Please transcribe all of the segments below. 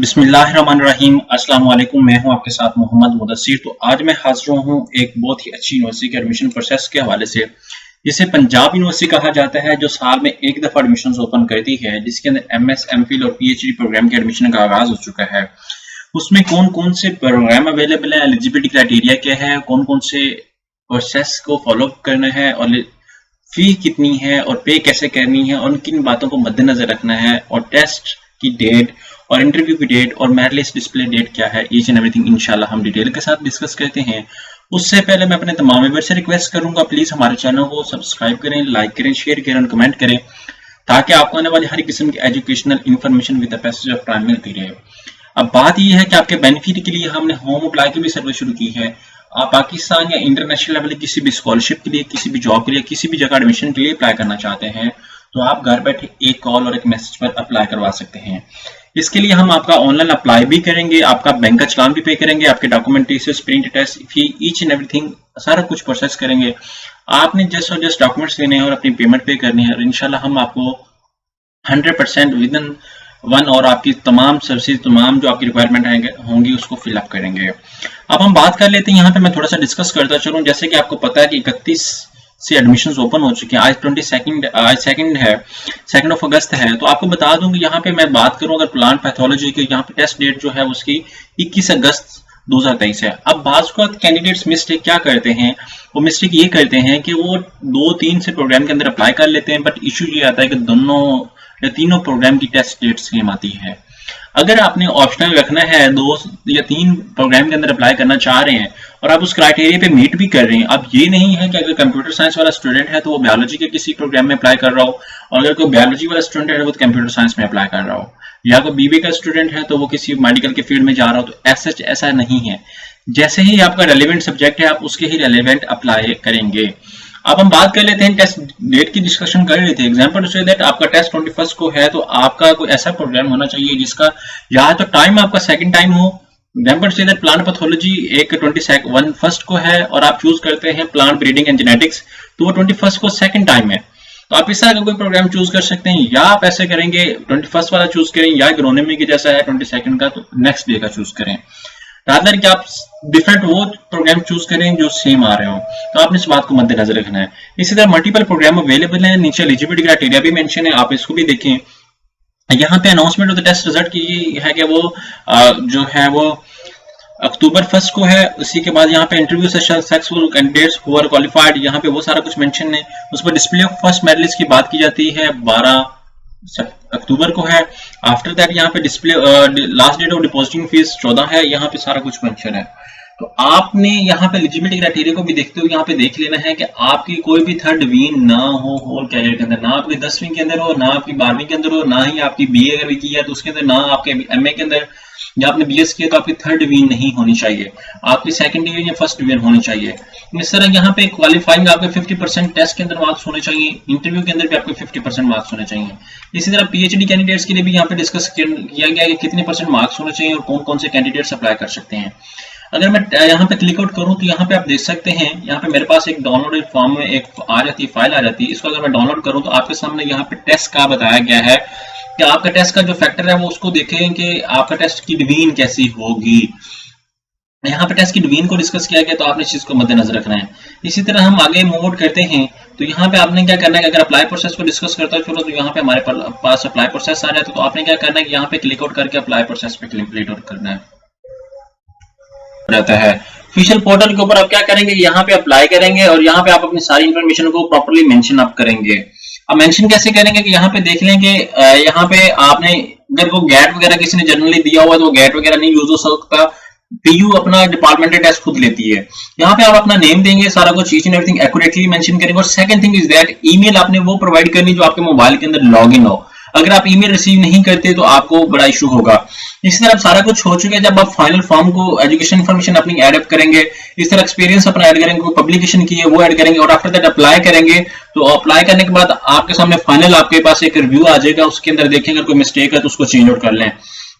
बिस्मिल्लाहिर्रहमानिर्रहीम। अस्सलाम वालेकुम। मैं हूं आपके साथ मोहम्मद मुदस्सिर। तो आज मैं हाजिर हूं एक बहुत ही अच्छी यूनिवर्सिटी के एडमिशन प्रोसेस के हवाले से, जिसे पंजाब यूनिवर्सिटी कहा जाता है, जो साल में एक दफा एडमिशन ओपन करती है, जिसके अंदर एमएस, एमफिल और पीएचडी प्रोग्राम के एडमिशन का आगाज हो चुका है। उसमें कौन कौन से प्रोग्राम अवेलेबल है, एलिजिबिलिटी क्राइटेरिया क्या है, कौन कौन से प्रोसेस को फॉलो करना है और फी कितनी है और पे कैसे करनी है और किन बातों को मद्देनजर रखना है, और टेस्ट की डेट और इंटरव्यू की डेट और मेरिट लिस्ट डिस्प्ले डेट क्या है, ईच एंड एवरीथिंग इंशाल्लाह हम डिटेल के साथ डिस्कस करते हैं। उससे पहले मैं अपने तमाम व्यूअर्स से रिक्वेस्ट करूंगा, प्लीज हमारे चैनल को सब्सक्राइब करें, लाइक करें, शेयर करें और कमेंट करें, ताकि आपको आने वाली हर किस्म की educational information with the passage of time मिलती रहे। अब बात यह है कि आपके बेनिफिट के लिए हमने होम अप्लाई की भी सर्विस शुरू की है। आप पाकिस्तान या इंटरनेशनल लेवल की किसी भी स्कॉलरशिप के लिए, किसी भी जॉब के लिए, किसी भी जगह एडमिशन के लिए अप्लाई करना चाहते हैं, तो आप घर बैठे एक कॉल और एक मैसेज पर अप्लाई करवा सकते हैं। इसके लिए हम आपका ऑनलाइन अप्लाई भी करेंगे, आपका बैंक का चालान भी पे करेंगे, आपके documentation, print, test fee, each and everything सारा कुछ प्रोसेस करेंगे। आपने जस्ट और जस्ट डॉक्यूमेंट्स लेने हैं और अपनी पेमेंट पे करनी है, और इंशाल्लाह हम आपको 100% विद इन वन और आपकी तमाम सर्विसेज, तमाम जो आपकी रिक्वायरमेंट होंगी उसको फिलअप करेंगे। अब हम बात कर लेते हैं, यहाँ पे मैं थोड़ा सा डिस्कस करता चलूं। जैसे कि आपको पता है कि 31 से एडमिशंस ओपन हो चुके हैं। आज 2 अगस्त है। तो आपको बता दूं कि यहाँ पे मैं बात करूं अगर प्लांट पैथोलॉजी की, यहाँ पे टेस्ट डेट जो है उसकी 21 अगस्त 2023 है। अब बाज को कैंडिडेट्स मिस्टेक क्या करते हैं, वो मिस्टेक ये करते हैं कि वो 2-3 से प्रोग्राम के अंदर अप्लाई कर लेते हैं, बट इशू ये आता है कि दोनों या तीनों प्रोग्राम की टेस्ट डेट सेम आती है। अगर आपने ऑप्शनल रखना है, 2 या 3 प्रोग्राम के अंदर अप्लाई करना चाह रहे हैं और आप उस क्राइटेरिया पे मीट भी कर रहे हैं, अब ये नहीं है कि अगर कंप्यूटर साइंस वाला स्टूडेंट है तो वो बायोलॉजी के किसी प्रोग्राम में अप्लाई कर रहा हो, और अगर कोई बायोलॉजी वाला स्टूडेंट है वो कंप्यूटर साइंस में अप्लाई कर रहा हो, या कोई बीबीए का स्टूडेंट है तो वो किसी मेडिकल के फील्ड में जा रहा हो। तो ऐसा नहीं है। जैसे ही आपका रेलिवेंट सब्जेक्ट है, आप उसके ही रेलिवेंट अप्लाई करेंगे। अब हम बात कर लेते हैं, टेस्ट डेट की डिस्कशन कर रहे थे। एग्जांपल से दैट आपका टेस्ट 21 को है, तो आपका कोई ऐसा प्रोग्राम होना चाहिए जिसका या तो टाइम आपका सेकंड टाइम हो। Example say that plant pathology एक 21 को है और आप चूज करते हैं प्लांट ब्रीडिंग एंड जेनेटिक्स, तो वो 21 को सेकंड टाइम है। तो आप इस तरह का कोई प्रोग्राम चूज कर सकते हैं, या आप ऐसे करेंगे 21 वाला चूज करें, या एग्रोनॉमी की जैसा है 22 का तो नेक्स्ट डे का चूज करें, रादर कि आप डिफरेंट वो प्रोग्राम चूज करें जो सेम आ रहे हो। तो आपने इस बात को मद्देनजर रखना है। इसी तरह मल्टीपल प्रोग्राम अवेलेबल है, नीचे एलिजिबिलिटी क्राइटेरिया भी मेंशन है, आप इसको भी देखें। यहाँ पे announcement of the test result की है कि वो जो है वो अक्टूबर 1 को है। उसी के बाद यहाँ पे interview session, successful candidates who are qualified, यहाँ पे वो सारा कुछ मेंशन है। उस पर display of first merit list की बात की जाती है, 12 अक्टूबर को है। आफ्टर दैट यहाँ पे display last date of depositing fees 14 है। यहाँ पे सारा कुछ मेंशन है। तो आपने यहाँ पे एलिजिबिलिटी क्राइटेरिया को भी देखते हुए यहाँ पे देख लेना है कि आपकी कोई भी थर्ड वीन ना हो होल कैरियर के अंदर, ना आपकी 10वीं के अंदर हो, ना आपकी 12वीं के अंदर हो, ना ही आपकी बीए अगर भी की है तो उसके अंदर, ना आपके एमए के अंदर, या आपने बीएस किया तो आपकी थर्ड डिवीजन नहीं होनी चाहिए, आपकी सेकंड डिवीजन या फर्स्ट डिवीजन होनी चाहिए। इस तरह यहाँ पे क्वालिफाइंग आपके 50% टेस्ट के अंदर मार्क्स होने चाहिए, इंटरव्यू के अंदर भी आपके 50% मार्क्स होने चाहिए। इसी तरह पीएचडी कैंडिडेट्स के लिए भी यहाँ पे डिस्कस किया गया है कि कितने परसेंट मार्क्स होने चाहिए और कौन कौन से कैंडिडेट्स अप्लाई कर सकते हैं। अगर मैं यहाँ पे क्लिक आउट करूँ तो यहाँ पे आप देख सकते हैं, यहाँ पे मेरे पास एक डाउनलोडेड फॉर्म में एक आ जाती है, फाइल आ जाती है। इसको अगर मैं डाउनलोड करूँ तो आपके सामने यहाँ पे टेस्ट का बताया गया है कि आपका टेस्ट का जो फैक्टर है वो उसको देखें कि आपका टेस्ट की डिवीजन कैसी होगी। यहाँ पे टेस्ट की डिवीजन को डिस्कस किया गया, तो आपने इस चीज को मद्देनजर रखना है। इसी तरह हम आगे मूव आउट करते हैं, तो यहाँ पे आपने क्या करना है, अगर अप्लाई प्रोसेस को डिस्कस करता है चलो, तो यहाँ पे हमारे पास अप्लाई प्रोसेस आ जाता है। तो आपने क्या करना है कि यहाँ पे क्लिक आउट करके अप्लाई प्रोसेस पे क्लिक आउट करना है रहता है। ऑफिशियल पोर्टल के ऊपर आप क्या करेंगे, यहाँ पे अप्लाई करेंगे और यहाँ पे आप अपनी सारी इंफॉर्मेशन को प्रॉपर्ली मेंशन अप करेंगे। अब मेंशन कैसे करेंगे कि यहाँ पे देख लेंगे, यहाँ पे आपने अगर वो गैट वगैरह किसी ने जनरली दिया हुआ है तो वो गैट वगैरह नहीं यूज हो सकता, पीयू अपना डिपार्टमेंटल टेस्ट खुद लेती है। यहाँ पे आप अपना नेम देंगे, सारा कुछ each and everything accurately mention करेंगे। और second thing is that email आपने वो प्रोवाइड करनी जो आपके मोबाइल के अंदर लॉगिन हो। अगर आप ईमेल रिसीव नहीं करते तो आपको बड़ा इशू होगा। इसी तरह सारा कुछ हो चुका है, जब आप फाइनल फॉर्म को एजुकेशन इन्फॉर्मेशन अपनी ऐड अप करेंगे, इस तरह एक्सपीरियंस अपना ऐड करेंगे, कोई पब्लिकेशन की है वो ऐड करेंगे, और आफ्टर दैट अप्लाई करेंगे। तो अप्लाई करने के बाद आपके सामने फाइनल आपके पास एक रिव्यू आ जाएगा, उसके अंदर देखेंगे अगर कोई मिस्टेक है तो उसको चेंज आउट कर लें।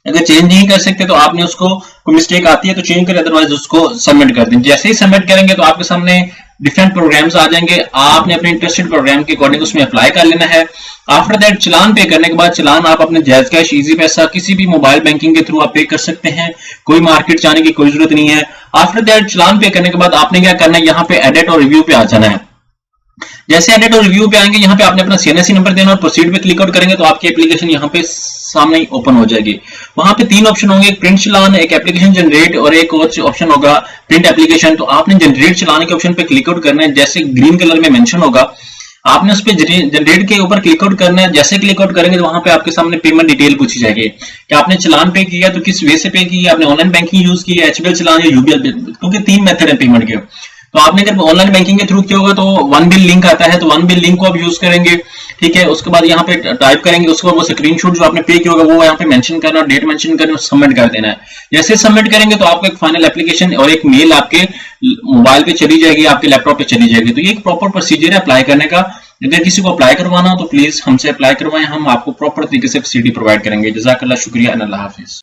अगर चेंज नहीं कर सकते तो आपने उसको कोई मिस्टेक आती है तो चेंज करें, अदरवाइज उसको सबमिट कर दें। जैसे ही सबमिट करेंगे तो आपके सामने डिफरेंट प्रोग्राम्स आ जाएंगे, आपने अपने इंटरेस्टेड प्रोग्राम के अकॉर्डिंग उसमें अप्लाई कर लेना है। आफ्टर दैट चलान पे करने के बाद चलान आप अपने जैज कैश, इजी पैसा, किसी भी मोबाइल बैंकिंग के थ्रू आप पे कर सकते हैं, कोई मार्केट जाने की कोई जरूरत नहीं है। आफ्टर दैट चलान पे करने के बाद आपने क्या करना है, यहाँ पे एडिट और रिव्यू पे आ जाना है। जैसे एडिट और रिव्यू पे आएंगे, यहाँ पे आपने अपना सीएनएससी नंबर देना और प्रोसीड पे क्लिक आउट करेंगे तो आपकी एप्लीकेशन यहाँ पे सामने ही ओपन हो जाएगी। वहां पे 3 ऑप्शन होंगे, एक प्रिंट चलान, एक एप्लीकेशन जनरेट और एक और ऑप्शन होगा प्रिंट एप्लीकेशन। तो आपने जनरेट चलाने के ऑप्शन पे क्लिक आउट करना है, जैसे ग्रीन कलर में मेंशन होगा आपने उस पर जनरेट के ऊपर क्लिक आउट करना है। जैसे क्लिक आउट करेंगे तो वहां पे आपके सामने पेमेंट डिटेल पूछी जाएगी कि आपने चलान पे किया तो किस वे से पे किया, आपने ऑनलाइन बैंकिंग यूज की, एचबीएल चलान या यूबीएल, क्योंकि 3 मेथड है पेमेंट के। तो आपने अगर ऑनलाइन बैंकिंग के थ्रू किया होगा तो वन बिल लिंक आता है, तो वन बिल लिंक को आप यूज करेंगे, ठीक है। उसके बाद यहाँ पे टाइप करेंगे, उसके बाद वो स्क्रीनशॉट जो आपने पे किया होगा वो यहाँ पे मेंशन करना, डेट मेंशन करना, सबमिट कर देना है। जैसे सबमिट करेंगे तो आपको एक फाइनल एप्लीकेशन और एक मेल आपके मोबाइल पे चली जाएगी, आपके लैपटॉप पे चली जाएगी। तो ये एक प्रॉपर प्रोसीजर है अप्लाई करने का। अगर किसी को अप्लाई करवाना हो तो प्लीज हमसे अप्लाई करवाएं, हम आपको प्रॉपर तरीके से फैसिलिटी प्रोवाइड करेंगे। जज़ाकल्लाह, शुक्रिया, अल्लाह हाफिज।